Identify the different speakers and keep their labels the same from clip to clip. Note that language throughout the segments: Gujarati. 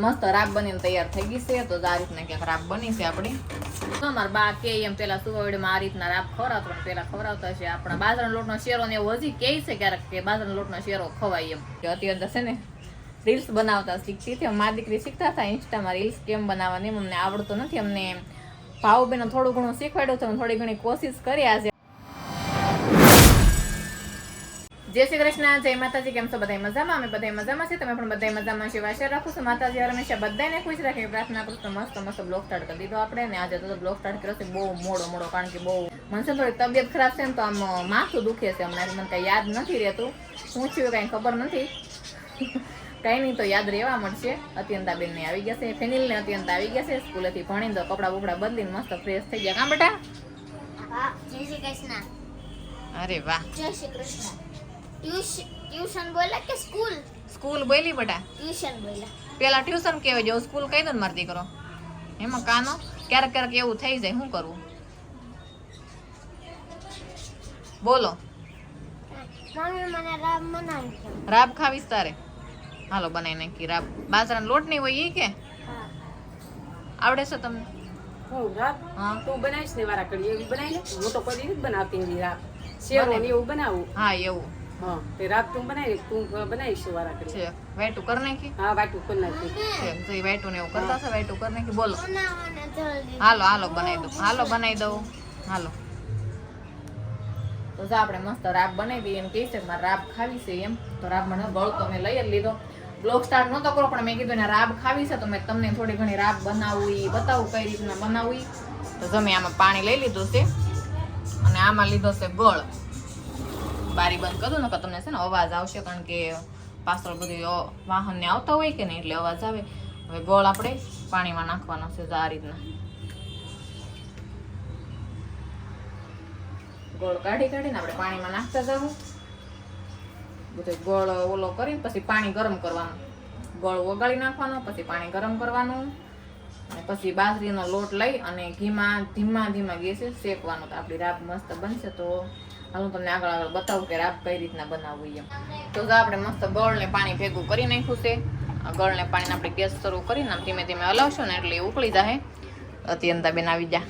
Speaker 1: મસ્ત રાબ બનીને તૈયાર થઈ ગઈ છે. તો આ રીતના ક્યાંક રાબ બની છે આપણી. અમારા બા કે એમ પેલા સુવાવડીમાં આ રીતના રાબ ખવડાવતો પેલા ખવડાવતા છે. આપણા બાજરાના લોટનો શેરો ને એવું હજી કહે છે ક્યારેક કે બાજરાના લોટનો શેરો ખવાય એમ. કે અત્યારે છે ને રીલ્સ બનાવતા શીખતી હતી. મારી દીકરી શીખતા હતા ઇન્સ્ટામાં રીલ્સ કેમ બનાવવાની. અમને આવડતું નથી. અમને ભાવબેન થોડું ઘણું શીખવાડ્યું તો થોડી ઘણી કોશિશ કર્યા છે. જય શ્રી કૃષ્ણ, જય માતાજી. કેમ છો બધા મજામાં? અમે બધા મજામાં છે. તમે પણ બધા મજામાં છે. આશા રાખું છું માતાજી હંમેશા બધાને ખુશ રાખે પ્રાર્થના કરું. તો મસ્ત બ્લોગ સ્ટાર્ટ કરી દીધો આપણે. ને આજે તો બ્લોગ સ્ટાર્ટ કર્યો છે બહુ મોડો કારણ કે બહુ મને થોડી તબિયત ખરાબ છે ને તો આમ માથું દુખે છે હમણાં. મને કઈ યાદ નથી રહેતું શું થયું કઈ ખબર નથી. કઈ નહીં તો યાદ રહેવા મળશે. અત્યંતા બેન ને આવી ગયા છે, ફેનિલ ને અત્યંતા આવી ગયા છે સ્કૂલેથી ભણીને. તો કપડા બપડા બદલીને મસ્ત ફ્રેશ થઈ ગયા. કાં બેટા?
Speaker 2: જય શ્રી કૃષ્ણ.
Speaker 1: અરે વાહ,
Speaker 2: જય શ્રી કૃષ્ણ. ટ્યુશન બોલા કે સ્કૂલ?
Speaker 1: સ્કૂલ બોલી બેટા.
Speaker 2: ટ્યુશન બોલા.
Speaker 1: પેલા ટ્યુશન કહેવાય જો સ્કૂલ કહી દો ને મારી દીકરો. એમાં કાનો ક્યારેક એવું થઈ જાય, શું કરવું બોલો?
Speaker 2: મમ્મી મને રાબ બનાવી દે.
Speaker 1: રાબ ખાવીશ તારે? હાલો બનાવી નાખી રાબ. બાજરાનો લોટ નહીં હોય એ કે આવડે છે તમને?
Speaker 3: હું રાબ?
Speaker 1: હા
Speaker 3: તું બનાવીશ ને વારા કરી એવી બનાવી લે. હું તો કોઈ નથી બનાવતી એવી રાબ. શેરો ને એવું બનાવું.
Speaker 1: હા એવું
Speaker 3: હા તે રાબ તું બનાવી તું બનાવીશ વારા કરી.
Speaker 1: છે. વાઈટું કરી નાખી
Speaker 3: હા વાટું કરી નાખી.
Speaker 1: છે તો એ વાઈટું ને એવું કરતા છે. વાઈટું કરી નાખી. બોલો
Speaker 2: બનાવવાના જલ્દી.
Speaker 1: હાલો બનાવી દઉં. હાલો બનાવી દઉં. હાલો તો આપણે મસ્ત રાબ બનાવી દઈએ. એમ કહે છે મારે રાબ ખાવી છે એમ. તો રાબ મને ગળ તો મેં લઈ જ લીધો. બ્લોગ સ્ટાર્ટ નહોતો કરો પણ મેં કીધું ને રાબ ખાવી છે તો મેં તમને થોડી ઘણી રાબ બનાવવું એ બતાવું કઈ રીતના બનાવવી. તો તમે આમાં પાણી લઈ લીધું છે અને આમાં લીધો છે ગળ. બારી બંધ કરી દો ને તમને છે ને અવાજ આવશે કારણ કે પાછળ બધું વાહન ને આવતા હોય કે નહીં એટલે અવાજ આવે. હવે ગોળ આપણે પાણીમાં નાખવાનો છે આ રીતના. ગોળ કાઢીને આપણે પાણીમાં નાખતા જવું. બધું ગોળ ઓલો કરીને પછી પાણી ગરમ કરવાનું. ગોળ ઓગાળી નાખવાનો, પછી પાણી ગરમ કરવાનું અને પછી બાજરીનો લોટ લઈ અને ધીમા ગેસે શેકવાનો. તો આપણી રાબ મસ્ત બનશે. તો હું તમને આગળ બતાવું કે રાબ કઈ રીતના બનાવવું એમ. તો આપણે મસ્ત ગળને પાણી ભેગું કરી નાખ્યું છે. ગળને પાણીને આપણે ગેસ શરૂ કરીને ધીમે ધીમે હલાવશો ને એટલે ઉકળી જાય. અત્યંતા બેન આવી જા.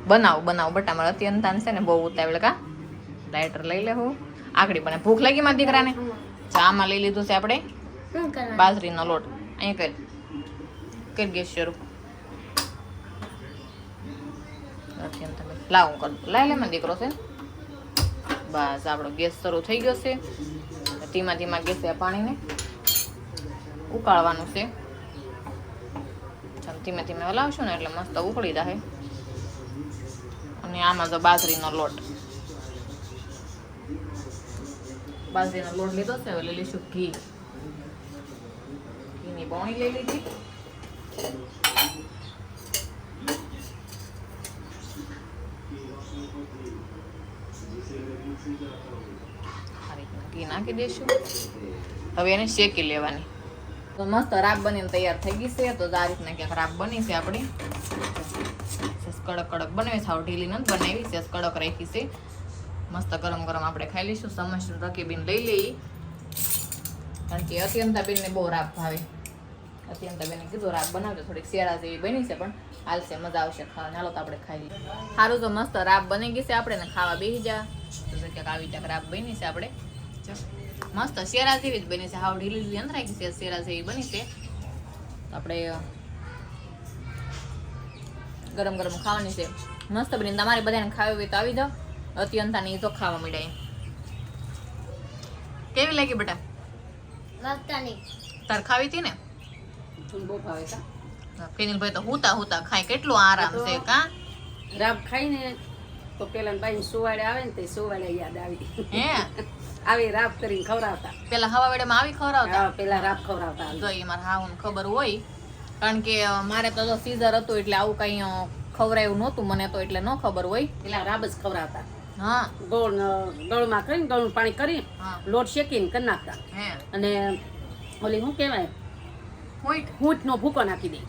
Speaker 1: બનાવ બટા. મારે અત્યંતા છે ને બહુ ઉતાવળ. કા લાઇટર લઈ લેવું આકડી બને. ભૂખ લાગી મારા દીકરાને. આમાં લઈ લીધું છે આપણે બાજરીનો લોટ. અહીં કરી ગેસ શરૂ. લાવું કર લાઈ લે મને દીકરો છે. બસ આપણો ગેસ શરૂ થઈ ગયો છે. ધીમા ગેસે પાણીને ઉકાળવાનું છે. ધીમે હલાવશો ને એટલે મસ્ત ઉકળી જાય. અને આમાં તો બાજરીનો લોટ લીધો છે. હવે લઈ લઈશું ઘીની પોણી લઈ લીધી. ઘી નાખી દઈશું. હવે એને શેકી લેવાની. તો મસ્ત રાબ બનીને તૈયાર થઈ ગઈ છે. તો આ રીતના ક્યાંક રાબ બની છે આપણી. કડક બનાવી સાવ ઢીલી નથી બનાવી છે. કડક રાખી છે. મસ્ત ગરમ આપણે ખાઈ લઈશું. સમસ્યા રકીબીન લઈ લઈએ કારણ કે અત્યંતા બેનને બહુ રાબ ભાવે. અત્યંતા બેને કીધું રાબ બનાવજો. થોડીક શેરા જેવી બની છે પણ હાલશે, મજા આવશે ખાવાની. હાલો તો આપણે ખાઈ લઈએ. સારું તો મસ્ત રાબ બની ગઈ છે. આપણે ને ખાવા બેસી જા. તો ક્યાંક આવી ક્યાંક રાબ બની છે આપણે. મસ્ત શેરા જેવી જ બની છે. હાવ ઢીલી અંતરાઈ ગઈ છે. શેરા જેવી બની છે. તો આપણે ગરમ ખાવાની છે. મસ્ત બની. તમારે બધાને ખાવી હોય તો આવી જાઓ. અત્યંતાની તો ખાવા મળ્યા. કેવી લાગી બેટા? તાર ખાવી હતી ને?
Speaker 3: બહુ ભાવે કા.
Speaker 1: ફેનિલભાઈ તો હુતા ખાય. કેટલું આરામ છે કા.
Speaker 3: રાબ ખાઈને તો પેલા બાઈ સુવાડે આવે ને તે સુવાડે યાદ આવી.
Speaker 1: હે
Speaker 3: આવી રાબ કરીને ખવડાવતા.
Speaker 1: પેલા હવા વેડેમાં આવી ખવડાવતા.
Speaker 3: પેલા રાબ ખવડાવતા.
Speaker 1: જો એ મારા હાઉને ખબર હોય કારણ કે મારે તો સીઝર હતું એટલે આવું કઈ ખવડાયું નહોતું મને તો એટલે ન ખબર હોય.
Speaker 3: પેલા રાબ જ ખવડાવતા.
Speaker 1: હા
Speaker 3: ગળમાં કરીને ગળનું પાણી કરી લોટ શેકીને કરી નાખતા. અને ઓલી શું કહેવાય હૂંટ નો ભૂકો નાખી દે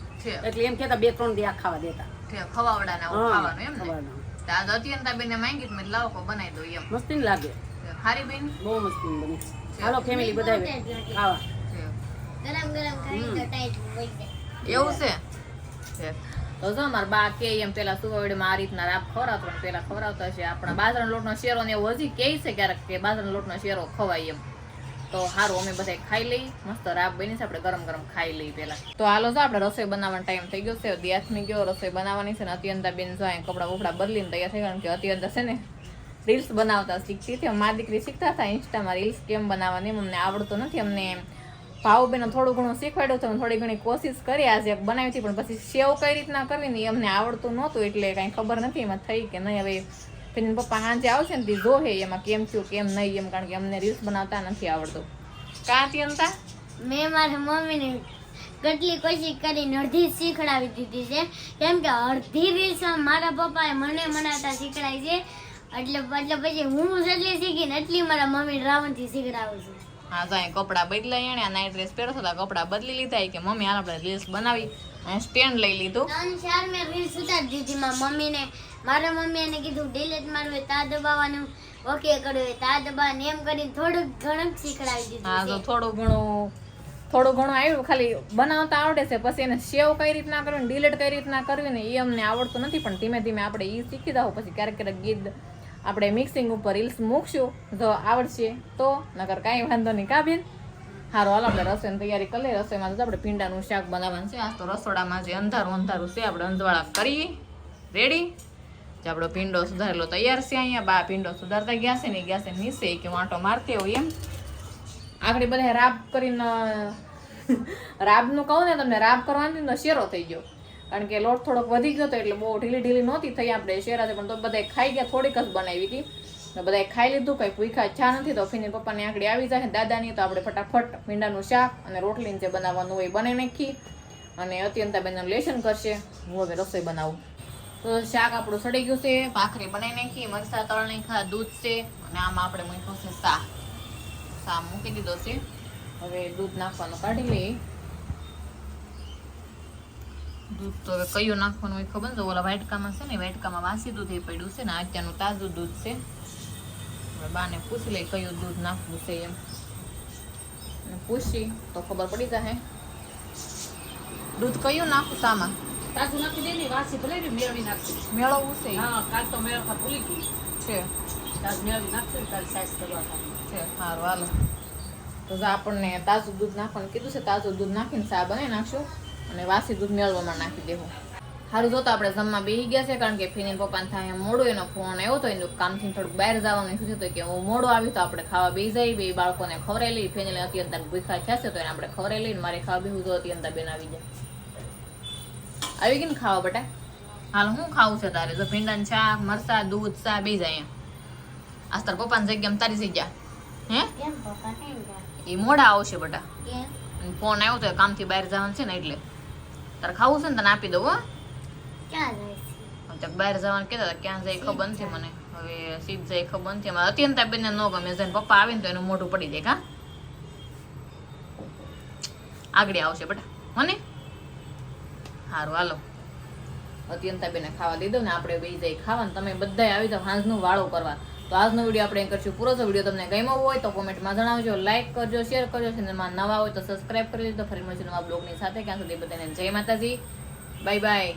Speaker 3: એટલે એમ કેતા 2-3 દી આ ખાવા દેતા.
Speaker 1: ખવાવડાના ખાવાનું એમ ને. આજ અત્યંતા બેન માંગી મેં લાવો કો બનાવી દો એમ.
Speaker 3: મસ્તી લાગે.
Speaker 1: હારી બેન
Speaker 3: બહુ મસ્તી બની. હાલો ફેમિલી બધા ખાવા.
Speaker 2: ગરમ ગરમ ખાઈ તો ટાઈટ હોય જાય.
Speaker 1: એવું છે તો જો અમારા બા કે એમ પેલા સુવાવડીમાં આ રીતના રાબ ખવડાવતો ને પેલા ખવડાવતા છે આપણા બાજરાના લોટનો શેરો ને એવું હજી કહે છે ક્યારેક કે બાજરાના લોટનો શેરો ખવાય એમ. તો સારું અમે બધા ખાઈ લઈ, મસ્ત રાબ બની છે, આપણે ગરમ ગરમ ખાઈ લઈ પેલા. તો હાલો જો આપણે રસોઈ બનાવવાનો ટાઈમ થઈ ગયો છે, દિયાથમી ગયો રસોઈ બનાવવાની છે ને અત્યંતા બેન જો કપડા બપડા બદલીને તૈયાર થઈ કારણ કે અત્યંતા છે ને રીલ્સ બનાવતા શીખતી હતી. મારી દીકરી શીખતા હતા ઇન્સ્ટામાં રીલ્સ કેમ બનાવવાની, અમને આવડતું નથી. અમને ભાવબેને થોડું ઘણું શીખવાડ્યું હતું, થોડી ઘણી કોશિશ કરી આજે બનાવી હતી, પણ પછી સેવ કઈ રીતના કરવી ને એ અમને આવડતું નહોતું એટલે કાંઈ ખબર નથી એમાં થઈ કે નહીં. હવે ફીન પપ્પા સાંજે આવશે ને તે જોહે એમાં કેમ થયું કેમ નહીં એમ, કારણ કે અમને રીલ્સ બનાવતા નથી આવડતું. કાં અત્યંતા
Speaker 2: મેં મારા મમ્મીને કેટલી કોશિશ કરીને અડધી શીખડાવી દીધી છે, કેમ કે અડધી રીલ્સમાં મારા પપ્પાએ મને બનાવતા શીખડાય છે, એટલે પછી હું જેટલી શીખીને એટલી મારા મમ્મી રાવણથી શીખડાવું છું.
Speaker 1: હા જાય કપડાં બદલાય એને નાઇટ ડ્રેસ પહેરતો હતા, કપડાં બદલી લીધા કે મમ્મી હાલ આપણે રીલ્સ બનાવી અને સ્ટેન્ડ લઈ લીધું.
Speaker 2: 3-4 મેં રીલ્સ ઉતારી દીધી મારા મમ્મી એને કીધું ડિલીટ મારવું હોય તા દબાવવાનું, ઓકે કરવું હોય તા દબાવવાનું, એમ કરીને થોડુંક ઘણું શીખડાવી દીધું.
Speaker 1: હા તો થોડું ઘણું આવ્યું, ખાલી બનાવતા આવડે છે. પછી એને સેવ કઈ રીતના કરવી ને ડિલીટ કઈ રીતના કરવી ને એ અમને આવડતું નથી, પણ ધીમે ધીમે આપણે એ શીખી દઉં. પછી ક્યારેક ગીત આપણે મિક્સિંગ ઉપર રીલ્સ મૂકશું જો આવડશે તો, નકર કાંઈ વાંધો નહીં. કા બેન સારું હાલ આપણે રસોઈની તૈયારી કરી લઈએ. રસોઈમાં તો આપણે ભીંડાનું શાક બનાવવાનું છે. આજ તો રસોડામાં જે અંધારું છે આપણે અંજવાળા કરીએ રેડી. જે આપણો ભીંડો સુધારેલો તૈયાર છે, અહીંયા બા ભીંડો સુધારતા ગયા છે ને ગયા છે નીચે કે વાંટો મારતી હોય એમ. આગળ બધા રાબ કરીને રાબનું કહું ને તમને, રાબ કરવાની શેરો થઈ ગયો કારણ કે લોટ થોડોક વધી ગયો હતો એટલે બહુ ઢીલી નહોતી થઈ આપણે શેરા, પણ તો બધા ખાઈ ગયા. થોડીક જ બનાવી હતી બધા ખાઈ લીધું, કઈ ભૂખા ઈચ્છા નથી. તો ફીની પપ્પાની આંકડી આવી જાય દાદાની, તો આપણે ફટાફટ ભીંડાનું શાક અને રોટલીને જે બનાવવાનું હોય બનાવી નાખી અને અત્યંતા બેનનું લેશન કરશે. હું હવે રસોઈ બનાવું. તો શાક આપણું સડી ગયું છે, ભાખરી બનાવી નાખી, મરચા તળ નાખ્યા, દૂધ છે અને આમાં આપણે મૂક્યું છે સા મૂકી દીધો છે. હવે દૂધ નાખવાનું કાઢી લઈએ. દૂધ તો હવે કયું નાખવાનું હોય ખબર ને, ઓલા વાટકામાં છે ને વાટકામાં વાસી દૂધ એ પડ્યું છે ને અત્યારનું તાજું દૂધ છે. હવે બાને પૂછી લઈ કયું દૂધ નાખવું છે એમ, પૂછી તો ખબર પડી જાય. દૂધ કયું નાખું સામાં?
Speaker 3: તાજું નાખી દે ને, વાસી ભલે ને મેળવી નાખી.
Speaker 1: મેળવવું છે?
Speaker 3: હા કાલ તો મેળવતા ભૂલી ગઈ
Speaker 1: છે.
Speaker 3: તાજ મેળવી નાખશે ને તારી સાઈઝ કરવા
Speaker 1: છે. સારું હાલો. તો આપણને તાજું દૂધ નાખવાનું કીધું છે, તાજું દૂધ નાખીને ચા બનાવી નાખશું અને વાસી દૂધ મેળવવામાં નાખી દેવું. સારું જો તો આપણે જમવા બેસી ગયા છે કારણ કે ફીની પપ્પાને થાય મોડું, એનો ફોન આવ્યો હતો એનું કામથી થોડુંક બહાર જવાનું શું થયું કે હું મોડું આવી તો આપણે ખાવા બેસી જાય. બે બાળકોને ખવડાવી લઈ, ફેનિલે અત્યંતા ભૂખા થશે તો એને આપણે ખવડાવી લઈને મારે ખાવા બેસું તો અત્યંતા બેન આવી જાય. આવી ગઈ ને ખાવા બટા? હાલ હું ખાવું છે તારે? જો ભીંડાનું શાક, મરચા, દૂધ, ચા બે જાય. આજ તાર પપ્પાની જગ્યામાં તારી જગ્યા હે?
Speaker 2: કેમ પપ્પા કેમ ગયા?
Speaker 1: એ મોડા આવશે બટા,
Speaker 2: કેમ?
Speaker 1: ફોન આવ્યો તો કામથી બહાર જવાનું છે ને એટલે. તારે ખાવું છે ને તને આપી દઉં. હો
Speaker 2: ક્યાં જાય છે?
Speaker 1: બહાર જવાનું કહેતા હતા, ક્યાં જાય ખબર નથી મને. હવે સીધ જાય ખબર નથી. અમારે અત્યંતા બેનને ન ગમે, જઈને પપ્પા આવીને તો એનું મોઢું પડી જાય. કા આગળ આવશે બટા મને. સારું હાલો અત્યંતા બેને ખાવા દીધો ને આપણે બે જાય ખાવાનું. તમે બધા આવી જાવ સાંજનું વાળો કરવા. તો આજનો વિડીયો આપણે કરશું પૂરો. તો વિડીયો તમને ગમ્યો હોય તો કોમેન્ટમાં જણાવજો, લાઈક કરજો, શેર કરજો, ચેનલમાં નવા હોય તો સબસ્ક્રાઈબ કરી દેજો. ફરી મળીશું નવા બ્લોગની સાથે. ક્યાં સુધી બધાને જય માતાજી, બાય બાય.